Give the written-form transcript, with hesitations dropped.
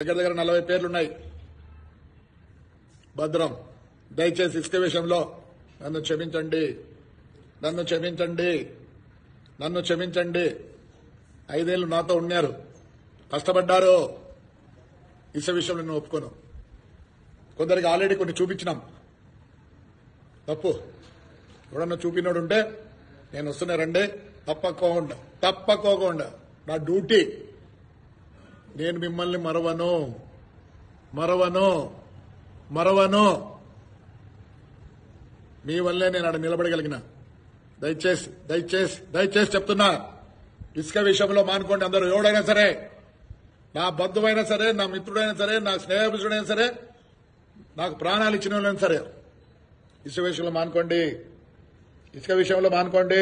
దగ్గర 40 పేర్లున్నాయి. భద్రం, దయచేసి ఇసుక విషయంలో నన్ను క్షమించండి, నన్ను క్షమించండి, నన్ను క్షమించండి. 5 ఏళ్లు నాతో ఉన్నారు, కష్టపడ్డారు. ఇసుక విషయంలో నేను ఒప్పుకోను. కొందరికి ఆల్రెడీ కొన్ని చూపించినాం. తప్పు ఎవడన్నా చూపినోడు ఉంటే నేను వస్తున్నారండి, తప్పకోకుండా నా డ్యూటీ. నేను మిమ్మల్ని మరవను. మీ వల్లే నేను ఆడ నిలబడగలిగిన. దయచేసి చెప్తున్నా, ఇసుక విషయంలో మానుకోండి అందరూ. ఎవడైనా సరే, నా బంధువైనా సరే, నా మిత్రుడైనా సరే, నా స్నేహితుడైనా సరే, నాకు ప్రాణాలు ఇచ్చిన వాళ్ళైనా సరే, ఇసుక విషయంలో మానుకోండి. ఇసుక విషయంలో మానుకోండి.